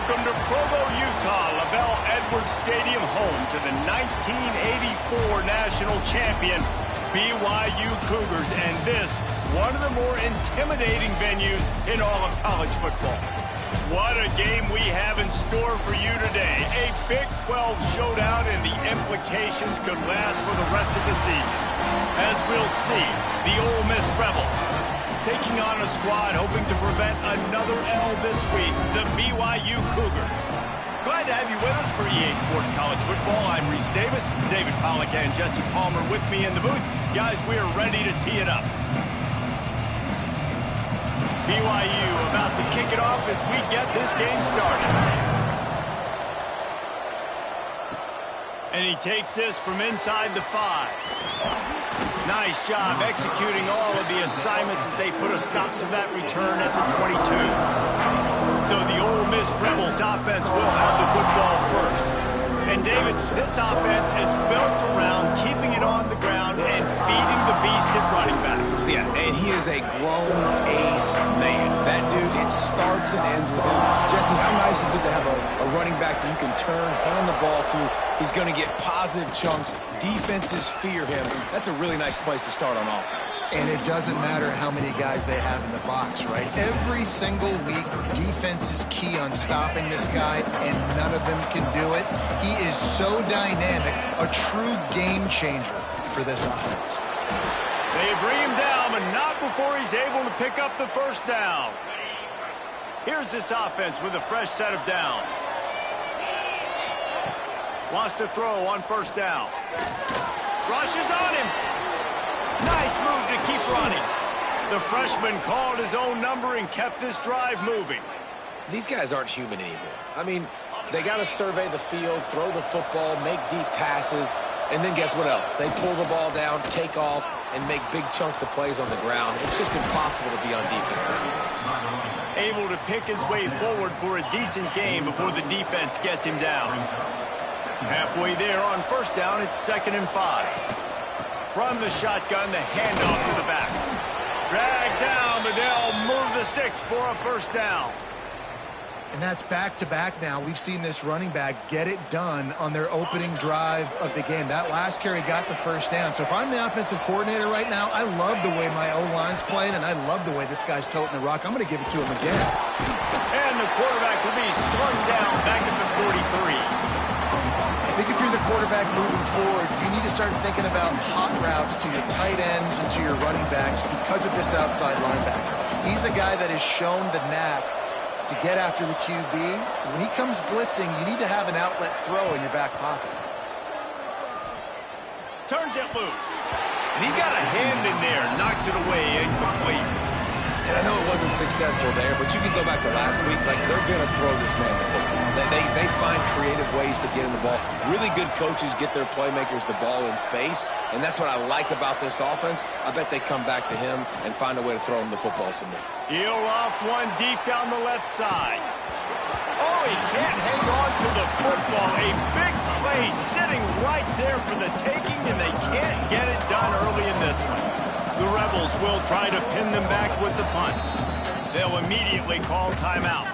welcome to Provo, Utah, LaBelle Edwards Stadium, home to the 1984 national champion BYU Cougars, and this, one of the more intimidating venues in all of college football. What a game we have in store for you today. A Big 12 showdown, and the implications could last for the rest of the season. As we'll see, the Ole Miss Rebels taking on a squad hoping to prevent another L this week, the BYU Cougars. Glad to have you with us for EA Sports College Football. I'm Reese Davis, David Pollack and Jesse Palmer with me in the booth. Guys, we are ready to tee it up. BYU about to kick it off as we get this game started. And he takes this from inside the 5. Nice job executing all of the assignments as they put a stop to that return at the 22. So the Ole Miss Rebels offense will have the football first. And David, this offense is built around keeping it on the ground and feeding the beast at running back. Yeah, and he is a grown ace man. That dude, it starts and ends with him. Jesse, how nice is it to have a running back that you can turn, hand the ball to? He's going to get positive chunks. Defenses fear him. That's a really nice place to start on offense. And it doesn't matter how many guys they have in the box, right? Every single week, defense is key on stopping this guy, and none of them can do it. He is so dynamic, a true game changer for this offense. They bring him down, but not before he's able to pick up the first down. Here's this offense with a fresh set of downs. Wants to throw on first down. Rushes on him. Nice move to keep running. The freshman called his own number and kept this drive moving. These guys aren't human anymore. I mean, they got to survey the field, throw the football, make deep passes, and then guess what else? They pull the ball down, take off, and make big chunks of plays on the ground. It's just impossible to be on defense nowadays. Able to pick his way forward for a decent game before the defense gets him down. Halfway there on first down, it's 2nd and 5. From the shotgun, the handoff to the back. Dragged down, but they'll move the sticks for a first down. And that's back-to-back now. We've seen this running back get it done on their opening drive of the game. That last carry got the first down. So if I'm the offensive coordinator right now, I love the way my O-line's playing, and I love the way this guy's toting the rock. I'm going to give it to him again. And the quarterback will be slung down back at the 43. I think if you're the quarterback moving forward, you need to start thinking about hot routes to your tight ends and to your running backs because of this outside linebacker. He's a guy that has shown the knack to get after the QB. When he comes blitzing, you need to have an outlet throw in your back pocket. Turns it loose. And he got a hand in there, knocks it away, incomplete. And I know it wasn't successful there, but you can go back to last week. Like, they're going to throw this man the football. They find creative ways to get in the ball. Really good coaches get their playmakers the ball in space, and that's what I like about this offense. I bet they come back to him and find a way to throw him the football some more. He'll off one deep down the left side. Oh, he can't hang on to the football. A big play sitting right there for the taking, and they can't get it done early in this one. The Rebels will try to pin them back with the punt. They'll immediately call timeout.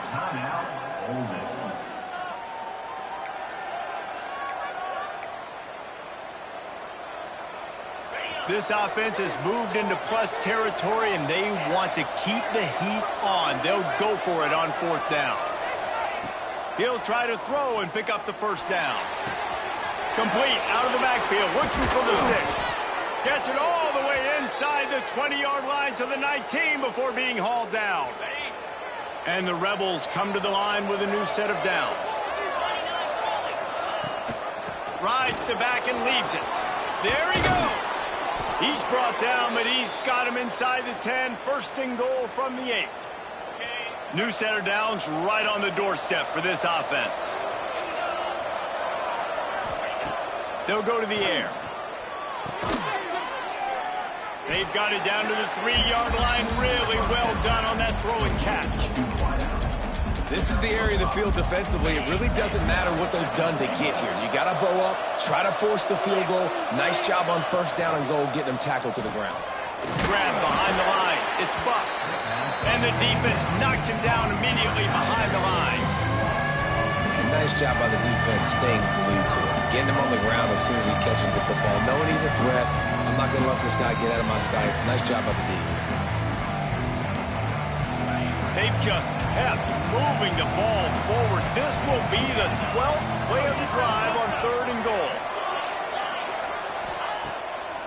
This offense has moved into plus territory, and they want to keep the heat on. They'll go for it on 4th down. He'll try to throw and pick up the first down. Complete out of the backfield, looking for the sticks. Gets it all the way inside the 20-yard line to the 19 before being hauled down. And the Rebels come to the line with a new set of downs. Rides the back and leaves it. There he goes. He's brought down, but he's got him inside the 10. 1st and goal from the 8. New set of downs right on the doorstep for this offense. They'll go to the air. They've got it down to the 3-yard line. Really well done on that throw and catch. This is the area of the field defensively. It really doesn't matter what they've done to get here. You got to bow up, try to force the field goal. Nice job on first down and goal, getting them tackled to the ground. Grab behind the line. It's Buck. And the defense knocks him down immediately behind the line. Nice job by the defense staying glued to him. Getting him on the ground as soon as he catches the football. Knowing he's a threat, I'm not going to let this guy get out of my sights. Nice job by the D. They've just kept moving the ball forward. This will be the 12th play of the drive on 3rd and goal.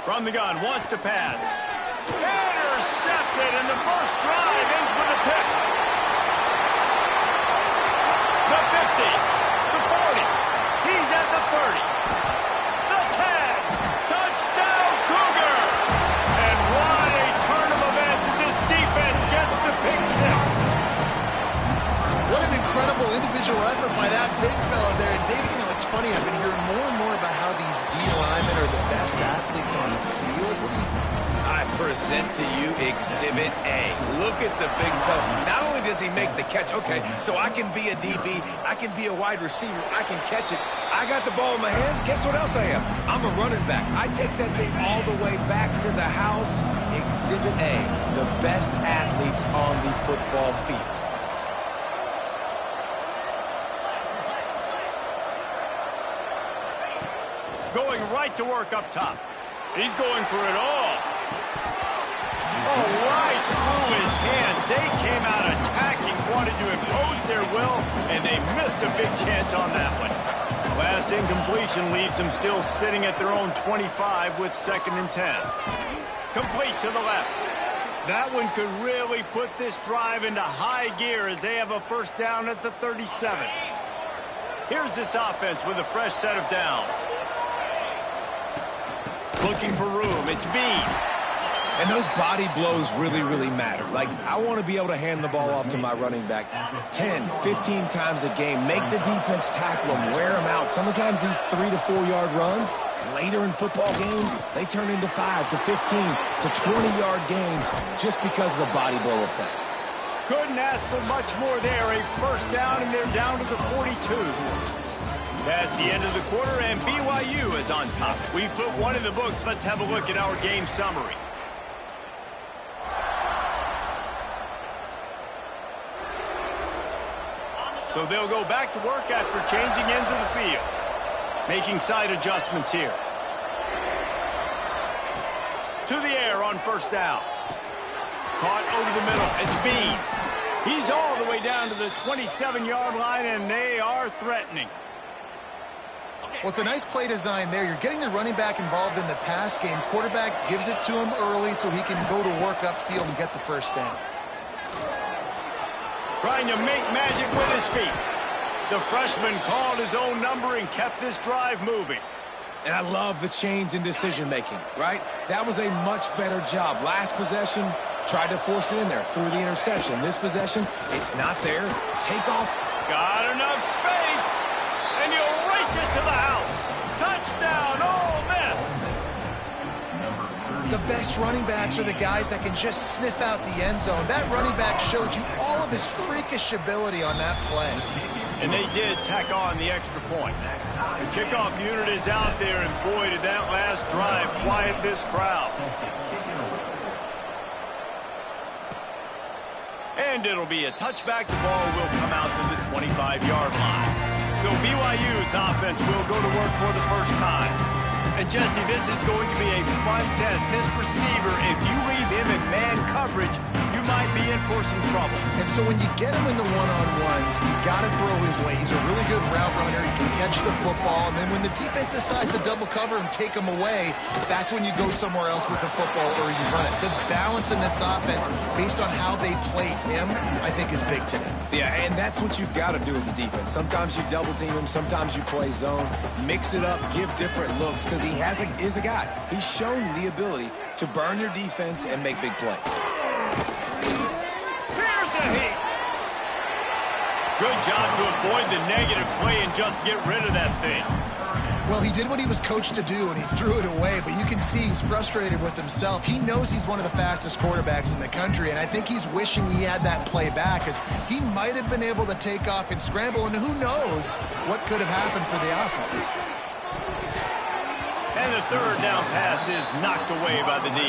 From the gun, wants to pass. Intercepted, and the first drive ends with a pick. The 50, the 40, he's at the 30. The 10, touchdown Cougar! And what a turn of events as this defense gets the pick 6. What an incredible individual effort by that big fella there. And David, you know, it's funny, I've been hearing more and more about how these D linemen are the best athletes on the field. What do you think? I present to you Exhibit A. Look at the big fella. Not only does he make the catch, okay, so I can be a DB, I can be a wide receiver, I can catch it. I got the ball in my hands. Guess what else I am? I'm a running back. I take that thing all the way back to the house. Exhibit A, the best athletes on the football field. Going right to work up top. He's going for it all. Oh, right through his hands. They came out attacking, wanted to impose their will, and they missed a big chance on that one. Last incompletion leaves them still sitting at their own 25 with 2nd and 10. Complete to the left. That one could really put this drive into high gear as they have a first down at the 37. Here's this offense with a fresh set of downs. Looking for room. It's Bean. And those body blows really, really matter. Like, I want to be able to hand the ball off to my running back 10, 15 times a game. Make the defense tackle them, wear them out. Sometimes these 3 to 4 yard runs, later in football games, they turn into 5 to 15 to 20 yard gains just because of the body blow effect. Couldn't ask for much more there. A first down, and they're down to the 42. That's the end of the quarter, and BYU is on top. We've put one in the books. Let's have a look at our game summary. So they'll go back to work after changing ends of the field. Making side adjustments here. To the air on first down. Caught over the middle. It's Bean. He's all the way down to the 27-yard line, and they are threatening. Well, it's a nice play design there. You're getting the running back involved in the pass game. Quarterback gives it to him early so he can go to work upfield and get the first down. Trying to make magic with his feet. The freshman called his own number and kept this drive moving. And I love the change in decision-making, right? That was a much better job. Last possession, tried to force it in there, threw the interception. This possession, it's not there. Take off. Got enough space, and you'll race it to the house. Touchdown, Ole Miss. The best running backs are the guys that can just sniff out the end zone. That running back showed you all of his freakish ability on that play. And they did tack on the extra point. The kickoff unit is out there, and boy, did that last drive quiet this crowd. And it'll be a touchback. The ball will come out to the 25-yard line. So BYU's offense will go to work for the first time. And Jesse, this is going to be a fun test. This receiver, if you leave him in man coverage, you might be in for some trouble. And so when you get him in the one-on-ones, you got to throw his way. He's a really good route runner. He can catch the football. And then when the defense decides to double cover and take him away, that's when you go somewhere else with the football or you run it. The balance in this offense, based on how they play him, I think is big today. Yeah, and that's what you've got to do as a defense. Sometimes you double team him, sometimes you play zone, mix it up, give different looks, because he is a guy. He's shown the ability to burn your defense and make big plays. Here's a hit. Good job to avoid the negative play and just get rid of that thing. Well, he did what he was coached to do, and he threw it away, but you can see he's frustrated with himself. He knows he's one of the fastest quarterbacks in the country, and I think he's wishing he had that play back, as he might have been able to take off and scramble, and who knows what could have happened for the offense. And the third down pass is knocked away by the D.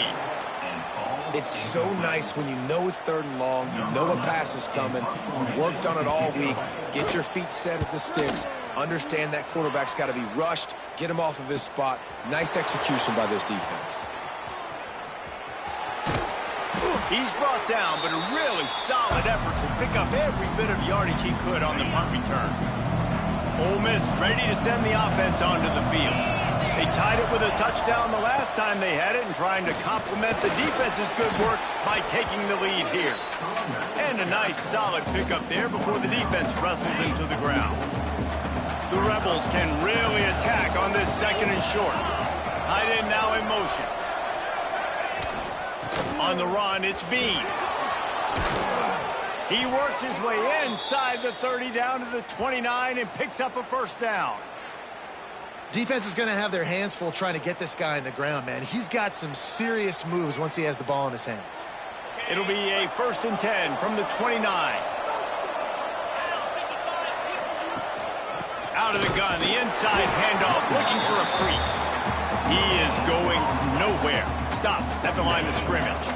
It's so nice when you know it's 3rd and long, you know a pass is coming, you worked on it all week, get your feet set at the sticks, understand that quarterback's got to be rushed, get him off of his spot. Nice execution by this defense. He's brought down, but a really solid effort to pick up every bit of yardage he could on the punt return. Ole Miss ready to send the offense onto the field. They tied it with a touchdown the last time they had it and trying to complement the defense's good work by taking the lead here. And a nice solid pickup there before the defense wrestles him to the ground. The Rebels can really attack on this 2nd and short. Tight end now in motion. On the run, it's Bean. He works his way inside the 30 down to the 29 and picks up a 1st down. Defense is going to have their hands full trying to get this guy in the ground, man. He's got some serious moves once he has the ball in his hands. It'll be a 1st and 10 from the 29. Out of the gun, the inside handoff, looking for a crease. He is going nowhere. Stop at the line of scrimmage.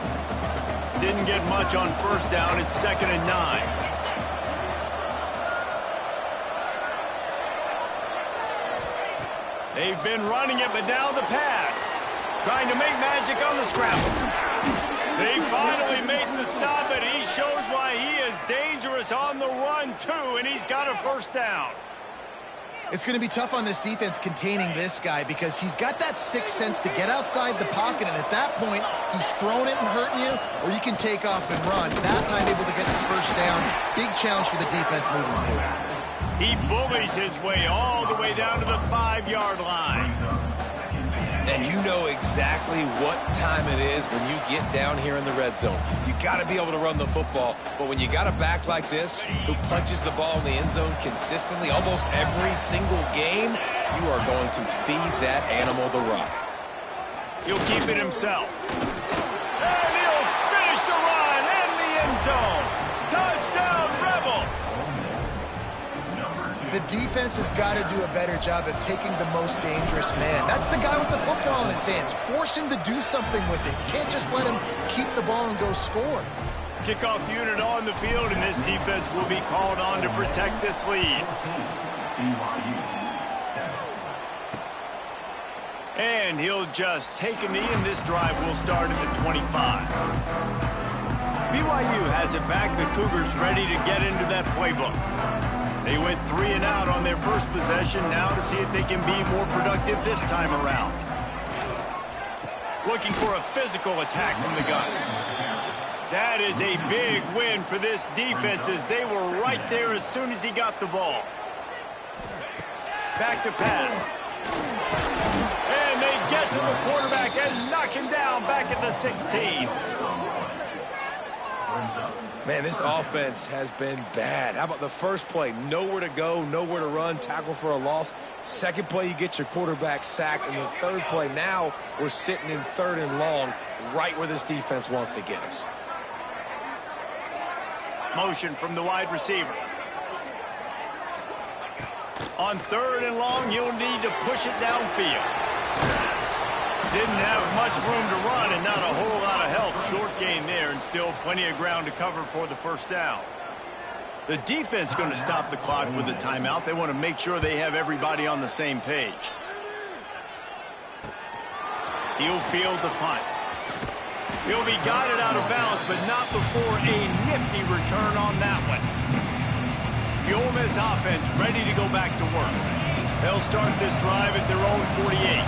Didn't get much on 1st down. It's 2nd and 9. They've been running it, but now the pass. Trying to make magic on the scramble. They finally made the stop, but he shows why he is dangerous on the run, too, and he's got a 1st down. It's going to be tough on this defense containing this guy because he's got that 6th sense to get outside the pocket, and at that point, he's throwing it and hurting you, or you can take off and run. That time, able to get the 1st down. Big challenge for the defense moving forward. He bullies his way all the way down to the 5-yard line. And you know exactly what time it is when you get down here in the red zone. You got to be able to run the football, but when you got a back like this who punches the ball in the end zone consistently almost every single game, you are going to feed that animal the rock. He'll keep it himself. And he'll finish the run in the end zone. Touchdown, Rebels! The defense has got to do a better job of taking the most dangerous man. That's the guy with the football in his hands. Force him to do something with it. You can't just let him keep the ball and go score. Kickoff unit on the field, and this defense will be called on to protect this lead. And he'll just take a knee, and this drive will start at the 25. BYU has it back. The Cougars ready to get into that playbook. They went 3 and out on their first possession, now to see if they can be more productive this time around. Looking for a physical attack from the gun. That is a big win for this defense as they were right there as soon as he got the ball. Back to pass. And they get to the quarterback and knock him down back at the 16. Man, this offense has been bad. How about the first play? Nowhere to go, nowhere to run, tackle for a loss. Second play, you get your quarterback sacked. And the 3rd play, now we're sitting in 3rd and long, right where this defense wants to get us. Motion from the wide receiver. On 3rd and long, you'll need to push it downfield. Didn't have much room to run and not a whole lot of help. Short gain there and still plenty of ground to cover for the 1st down. The defense going to stop the clock with a timeout. They want to make sure they have everybody on the same page. He'll field the punt. He'll be guided out of bounds, but not before a nifty return on that one. The Ole Miss offense ready to go back to work. They'll start this drive at their own 48.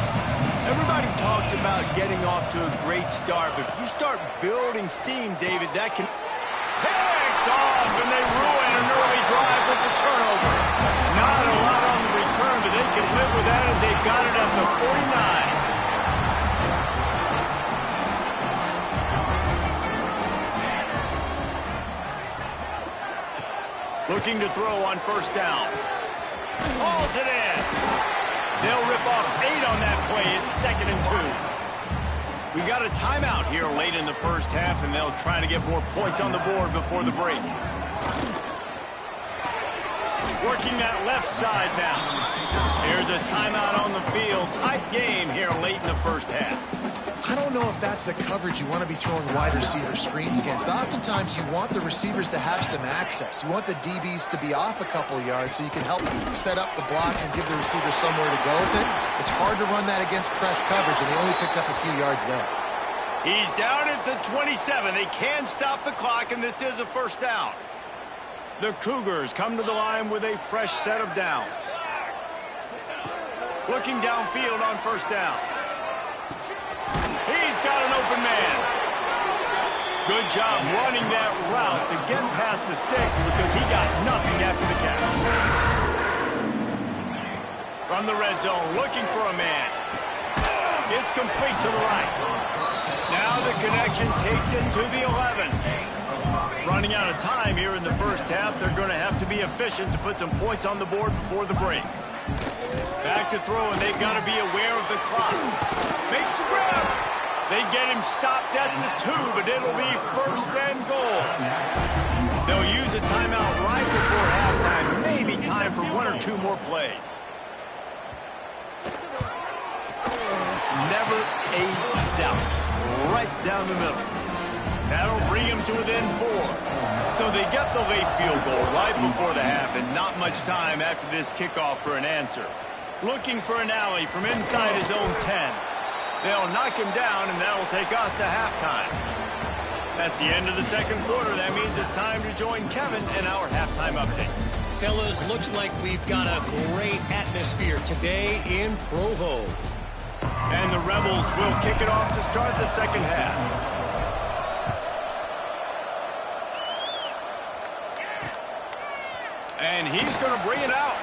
Everybody talks about getting off to a great start, but if you start building steam, David, that can picked off, and they ruin an early drive with the turnover. Not a lot on the return, but they can live with that as they've got it at the 49. Looking to throw on 1st down. Hauls it in. They'll rip off 8 on that play. It's 2nd and 2. We got a timeout here late in the 1st half, and they'll try to get more points on the board before the break. Working that left side now. Here's a timeout on the field. Tight game here late in the first half. I don't know if that's the coverage you want to be throwing wide receiver screens against. Oftentimes, you want the receivers to have some access. You want the DBs to be off a couple of yards so you can help set up the blocks and give the receiver somewhere to go with it. It's hard to run that against press coverage, and they only picked up a few yards there. He's down at the 27. They can stop the clock, and this is a first down. The Cougars come to the line with a fresh set of downs. Looking downfield on first down. He's got an open man. Good job running that route to get past the sticks because he got nothing after the catch. From the red zone, looking for a man. It's complete to the right. Now the connection takes it to the 11. Running out of time here in the first half. They're going to have to be efficient to put some points on the board before the break. Back to throw, and they've got to be aware of the clock. Makes the grab. They get him stopped at the 2, but it'll be first and goal. They'll use a timeout right before halftime. Maybe time for 1 or 2 more plays. Never a doubt. Right down the middle. That'll bring him to within 4. So they get the late field goal right before the half, and not much time after this kickoff for an answer. Looking for an alley from inside his own 10. They'll knock him down, and that'll take us to halftime. That's the end of the second quarter. That means it's time to join Kevin in our halftime update. Fellas, looks like we've got a great atmosphere today in Provo. And the Rebels will kick it off to start the second half. And he's going to bring it out.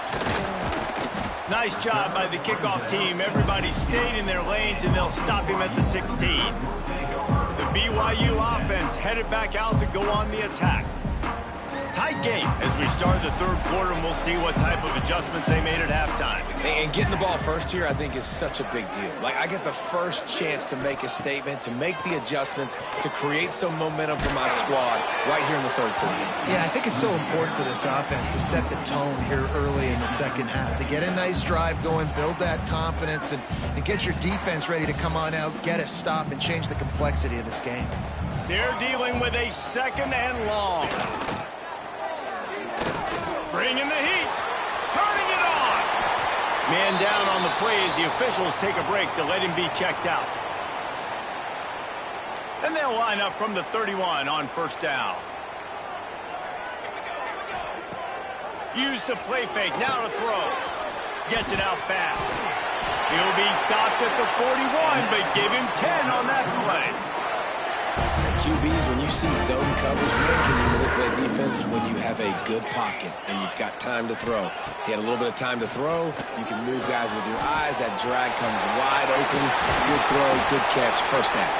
Nice job by the kickoff team. Everybody stayed in their lanes, and they'll stop him at the 16. The BYU offense headed back out to go on the attack. Tight game as we start the third quarter, and we'll see what type of adjustments they made at halftime. And getting the ball first here, I think, is such a big deal. Like, I get the first chance to make a statement, to make the adjustments, to create some momentum for my squad right here in the third quarter. Yeah, I think it's so important for this offense to set the tone here early in the second half, to get a nice drive going, build that confidence, and get your defense ready to come on out, get a stop, and change the complexity of this game. They're dealing with a second and long. Bringing the heat. Turning it on. Man down on the play as the officials take a break to let him be checked out. And they'll line up from the 31 on first down. Use the play fake. Now to throw. Gets it out fast. He'll be stopped at the 41, but give him 10 on that play. QBs, when you see zone coverage, man, can you manipulate defense when you have a good pocket and you've got time to throw. He had a little bit of time to throw. You can move guys with your eyes. That drag comes wide open. Good throw, good catch, first down.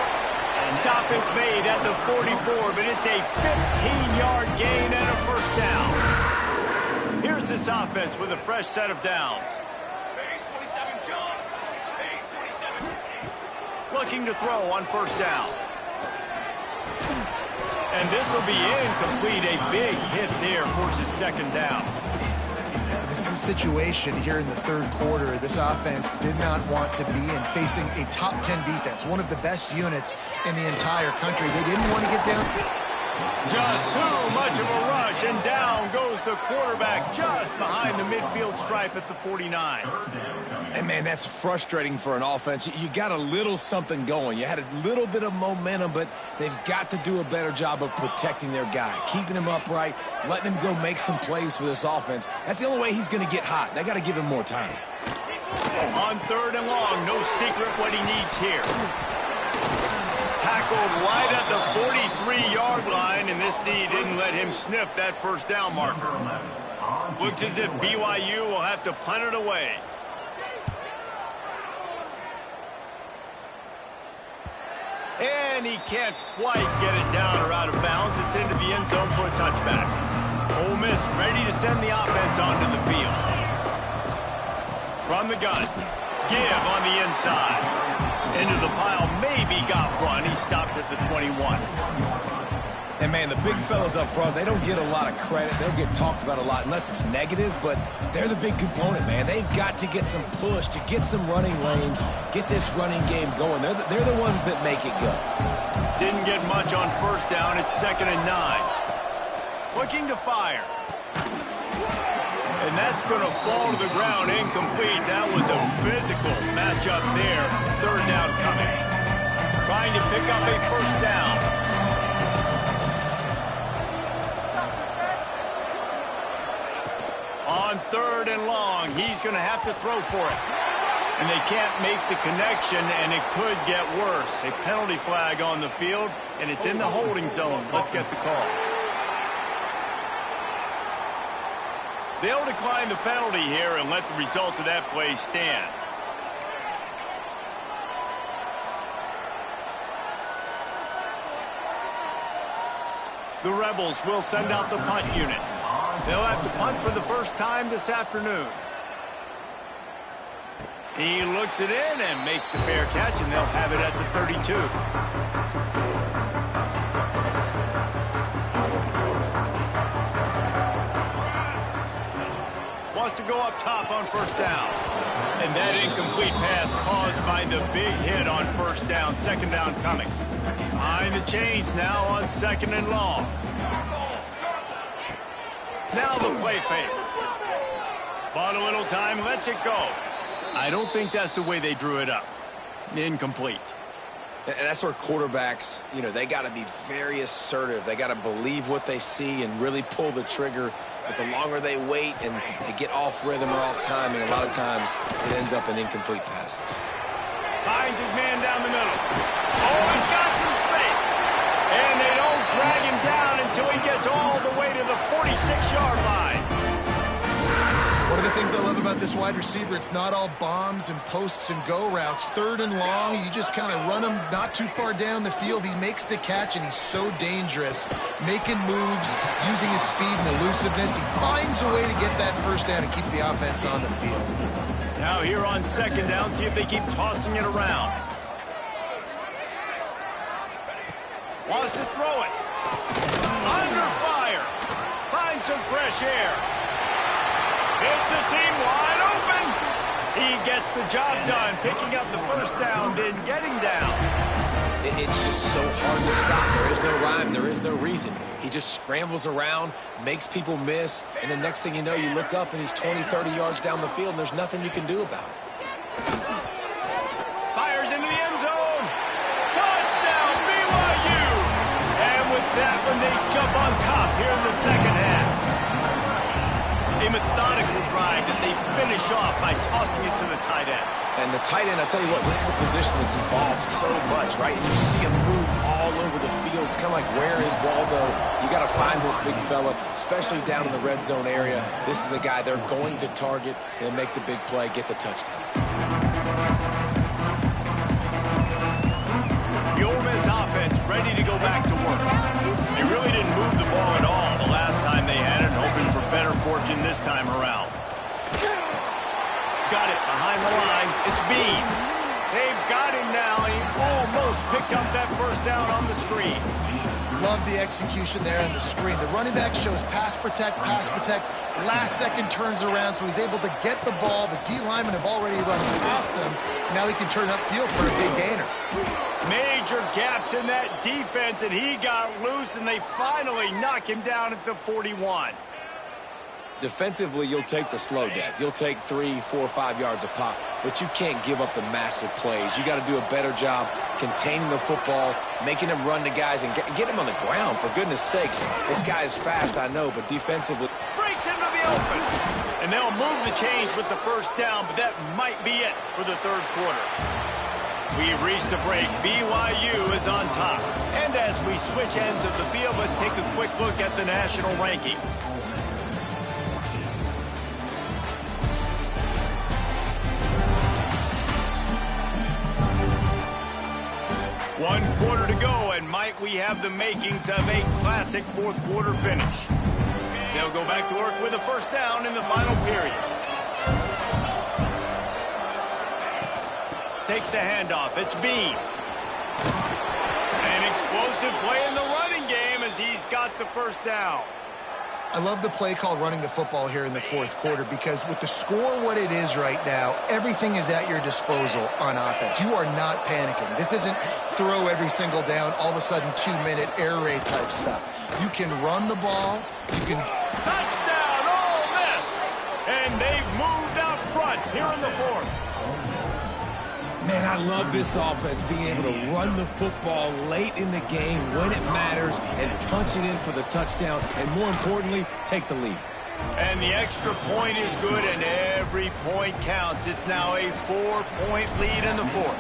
Stop is made at the 44, but it's a 15-yard gain and a first down. Here's this offense with a fresh set of downs. Looking to throw on first down. And this will be incomplete. A big hit there forces second down. This is a situation here in the third quarter this offense did not want to be in, facing a top 10 defense, one of the best units in the entire country. They didn't want to get down. Just too much of a rush, and down goes the quarterback just behind the midfield stripe at the 49. And, man, that's frustrating for an offense. You got a little something going. You had a little bit of momentum, but they've got to do a better job of protecting their guy, keeping him upright, letting him go make some plays for this offense. That's the only way he's going to get hot. They got to give him more time. On third and long, no secret what he needs here. Tackled right at the 43-yard line, and this D didn't let him sniff that first down marker. Looks as if BYU will have to punt it away. And he can't quite get it down or out of bounds. It's into the end zone for a touchback. Ole Miss ready to send the offense onto the field. From the gun. Give on the inside. Into the pile. Maybe got one. He stopped at the 21. And man, the big fellas up front, they don't get a lot of credit. They'll get talked about a lot unless it's negative, but they're the big component, man. They've got to get some push, to get some running lanes, get this running game going. They're the ones that make it go. Didn't get much on first down. It's 2nd and 9. Looking to fire. And that's going to fall to the ground incomplete. That was a physical matchup there. 3rd down coming. Trying to pick up a first down. On 3rd and long, he's going to have to throw for it. And they can't make the connection, and it could get worse. A penalty flag on the field, and it's in the holding zone. Let's get the call. They'll decline the penalty here and let the result of that play stand. The Rebels will send out the punt unit. They'll have to punt for the first time this afternoon. He looks it in and makes the fair catch, and they'll have it at the 32. Wants to go up top on first down. And that incomplete pass caused by the big hit on first down. 2nd down coming. Behind the chains now on 2nd and long. Now the play fake. Bought a little time, lets it go. I don't think that's the way they drew it up. Incomplete. And that's where quarterbacks, they got to be very assertive. They got to believe what they see and really pull the trigger. But the longer they wait and they get off rhythm or off time, and a lot of times it ends up in incomplete passes. Finds his man down the middle. Oh, he's got some space. And they don't drag him down until he gets all the way to the 46-yard line. One of the things I love about this wide receiver, it's not all bombs and posts and go routes. 3rd and long, you just kind of run him not too far down the field. He makes the catch, and he's so dangerous, making moves, using his speed and elusiveness. He finds a way to get that first down and keep the offense on the field. Now here on 2nd down, see if they keep tossing it around. Wants to throw it. Under fire. Finds some fresh air. It's a seam wide open. He gets the job done, picking up the first down, then getting down. It's just so hard to stop. There is no rhyme. There is no reason. He just scrambles around, makes people miss, and the next thing you know, you look up and he's 20, 30 yards down the field, and there's nothing you can do about it. Fires into the end zone. Touchdown, BYU. And with that one, they jump on top here in the 2nd half. A methodical drive that they finish off by tossing it to the tight end. And the tight end, I'll tell you what, this is a position that's evolved so much, right? And you see him move all over the field. It's kind of like, where is Waldo? You got to find this big fella, especially down in the red zone area. This is the guy they're going to target and make the big play, get the touchdown. The Ole Miss offense ready to go back to work. They really didn't move the ball at all the last time they had it, hoping for better fortune this time around. Got it behind the line. It's Bean. They've got him now. He almost picked up that first down on the screen. Love the execution there on the screen. The running back shows pass protect, last second turns around, so he's able to get the ball. The D linemen have already run past him. Now he can turn upfield for a big gainer. Major gaps in that defense, and he got loose, and they finally knock him down at the 41. Defensively, you'll take the slow death. You'll take 3, 4, 5 yards a pop, but you can't give up the massive plays. You got to do a better job containing the football, making him run to guys, and get him on the ground, for goodness sakes. This guy is fast, I know, but defensively... Breaks into the open. And they'll move the chains with the first down, but that might be it for the 3rd quarter. We've reached the break. BYU is on top. And as we switch ends of the field, let's take a quick look at the national rankings. One quarter to go, and might we have the makings of a classic 4th quarter finish. They'll go back to work with a first down in the final period. Takes the handoff. It's Bean. An explosive play in the running game as as he's got the first down. I love the play call running the football here in the fourth quarter because with the score what it is right now, everything is at your disposal on offense. You are not panicking. This isn't throw every single down, all of a sudden 2-minute air raid type stuff. You can run the ball. You can... Touchdown, Ole Miss! And they've moved out front here in the fourth. Man, I love this offense being able to run the football late in the game when it matters and punch it in for the touchdown and, more importantly, take the lead. And the extra point is good, and every point counts. It's now a 4-point lead in the fourth.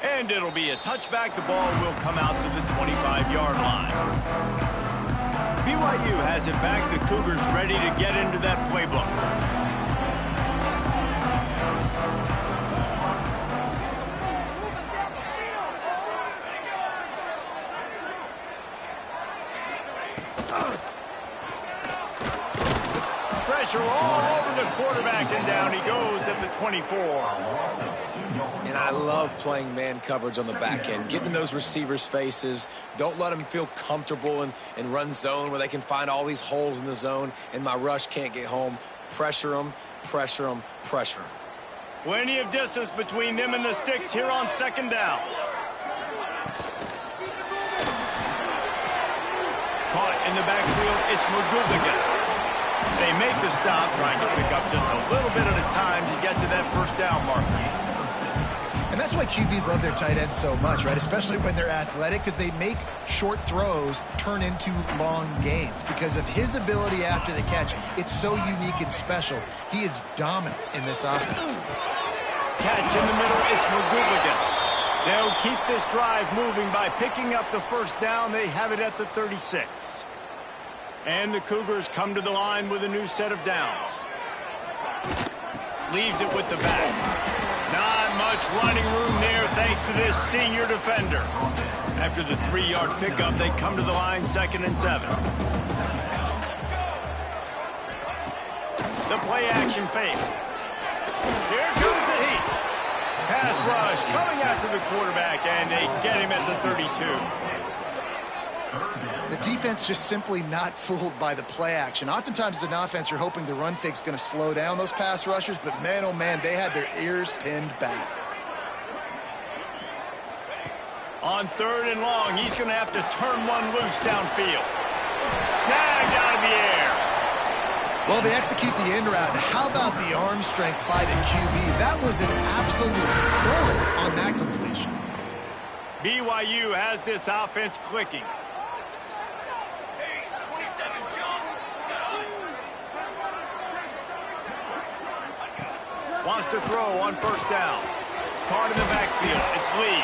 And it'll be a touchback. The ball will come out to the 25-yard line. BYU has it back. The Cougars ready to get into that playbook. Pressure all over the quarterback, and down he goes at the 24. And I love playing man coverage on the back end, getting in those receivers' faces. Don't let them feel comfortable and run zone where they can find all these holes in the zone and my rush can't get home. Pressure them, pressure them, pressure them. Plenty of distance between them and the sticks here on second down. Caught in the backfield, it's McGooligan. They make the stop, trying to pick up just a little bit at a time to get to that first down mark. And that's why QBs love their tight ends so much, right? Especially when they're athletic, because they make short throws turn into long gains. Because of his ability after the catch, it's so unique and special. He is dominant in this offense. Catch in the middle, it's McGooligan. They'll keep this drive moving by picking up the first down. They have it at the 36. And the Cougars come to the line with a new set of downs. Leaves it with the back. Not much running room there thanks to this senior defender. After the 3-yard pickup, they come to the line 2nd and 7. The play action fake. Here comes the heat. Pass rush coming after the quarterback, and they get him at the 32. The defense just simply not fooled by the play action. Oftentimes as an offense, you're hoping the run fake's going to slow down those pass rushers, but man, oh man, they had their ears pinned back. On 3rd and long, he's going to have to turn one loose downfield. Snagged out of the air. Well, they execute the in route. How about the arm strength by the QB? That was an absolute bullet on that completion. BYU has this offense clicking. Wants to throw on first down. Caught in the backfield. It's Lee.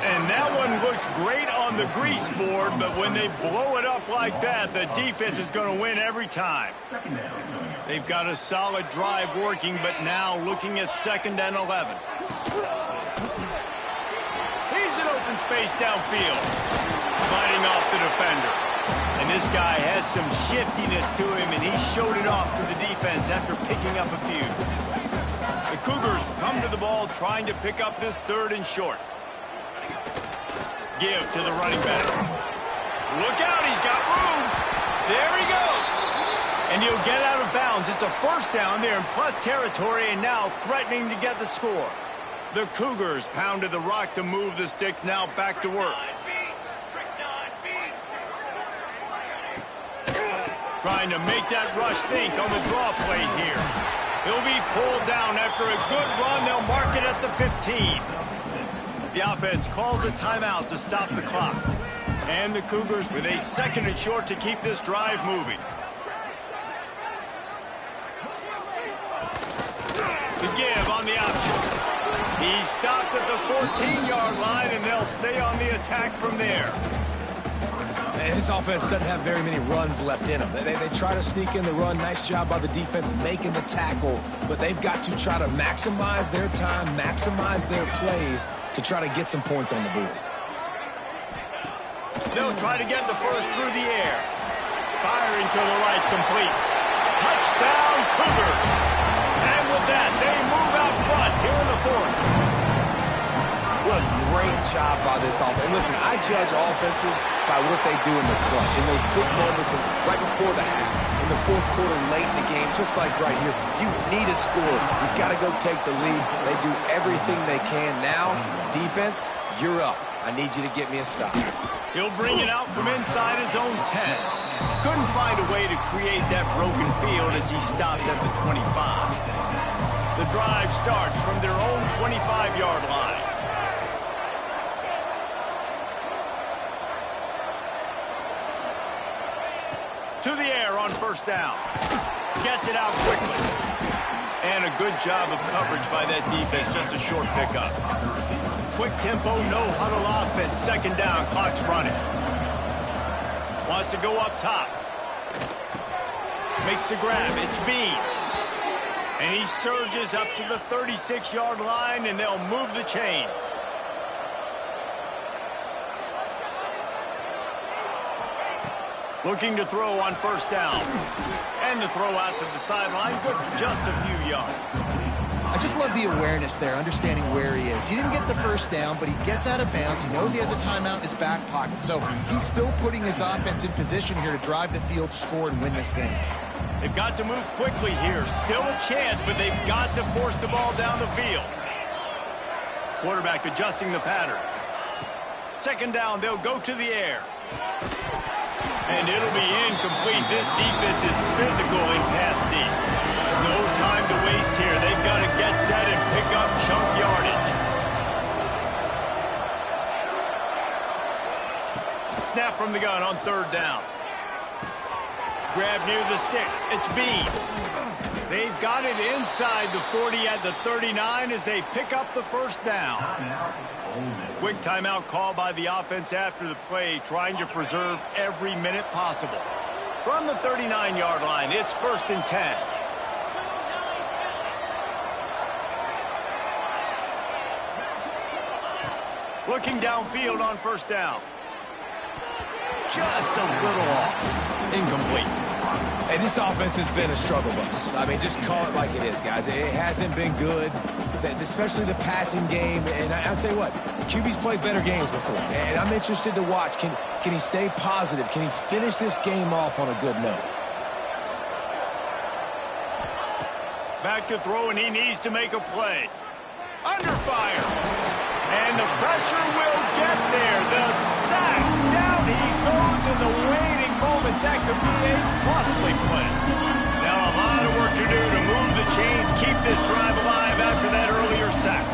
And that one looked great on the grease board, but when they blow it up like that, the defense is going to win every time. They've got a solid drive working, but now looking at 2nd and 11. He's in open space downfield. Fighting off the defender. And this guy has some shiftiness to him, and he showed it off to the defense after picking up a few. The Cougars come to the ball trying to pick up this 3rd and short. Give to the running back. Look out, he's got room. There he goes. And he'll get out of bounds. It's a first down there in plus territory and now threatening to get the score. The Cougars pounded the rock to move the sticks, now back to work. Trying to make that rush think on the draw play here. He'll be pulled down after a good run. They'll mark it at the 15. The offense calls a timeout to stop the clock. And the Cougars with a 2nd and short to keep this drive moving. The give on the option. He stopped at the 14-yard line, and they'll stay on the attack from there. And this offense doesn't have very many runs left in them. They try to sneak in the run. Nice job by the defense making the tackle. But they've got to try to maximize their time, maximize their plays to try to get some points on the board. They'll try to get the first through the air. Firing to the right, complete. Touchdown, Cougars. And with that, they move out front here in the fourth. a great job by this offense. And listen, I judge offenses by what they do in the clutch, in those big moments, and right before the half, in the fourth quarter, late in the game, just like right here. You need a score. You got to go take the lead. They do everything they can. Now, defense, you're up. I need you to get me a stop. He'll bring it out from inside his own 10. Couldn't find a way to create that broken field as he stopped at the 25. The drive starts from their own 25-yard line. To the air on first down. Gets it out quickly. And a good job of coverage by that defense. Just a short pickup. Quick tempo, no huddle offense. Second down, clock's running. Wants to go up top. Makes the grab. It's Bean. And he surges up to the 36-yard line, and they'll move the chains. Looking to throw on first down. And the throw out to the sideline. Good for just a few yards. I just love the awareness there, understanding where he is. He didn't get the first down, but he gets out of bounds. He knows he has a timeout in his back pocket. So he's still putting his offense in position here to drive the field, score, and win this game. They've got to move quickly here. Still a chance, but they've got to force the ball down the field. Quarterback adjusting the pattern. Second down, they'll go to the air. And it'll be incomplete. This defense is physical in pass deep. No time to waste here. They've got to get set and pick up chunk yardage. Snap from the gun on third down. Grab near the sticks. It's Bean. They've got it inside the 40 at the 39 as they pick up the first down. Quick timeout call by the offense after the play, trying to preserve every minute possible. From the 39-yard line, it's first and 10. Looking downfield on first down. Just a little off. Incomplete. Hey, this offense has been a struggle bus. I mean, just call it like it is, guys. It hasn't been good, especially the passing game. And I'll tell you what, QB's played better games before. And I'm interested to watch. Can he stay positive? Can he finish this game off on a good note? Back to throw, and he needs to make a play. Under fire. And the pressure will get there. The sack. Down he goes in the waiting moments. That could be a costly play. Now a lot of work to do to move the chains, keep this drive alive after that earlier sack.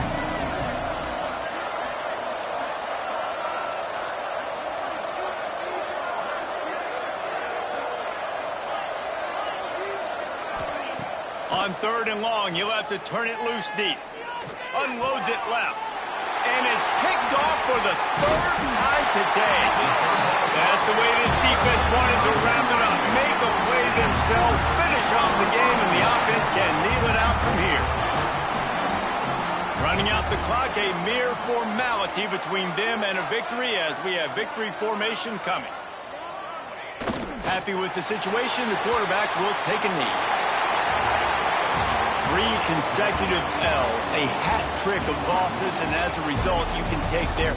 On third and long, he'll have to turn it loose deep. Unloads it left. And it's picked off for the third time today. That's the way this defense wanted to wrap it up. Make a play themselves, finish off the game, and the offense can kneel it out from here. Running out the clock, a mere formality between them and a victory as we have victory formation coming. Happy with the situation, the quarterback will take a knee. 3 consecutive L's, a hat trick of losses, and as a result, you can take their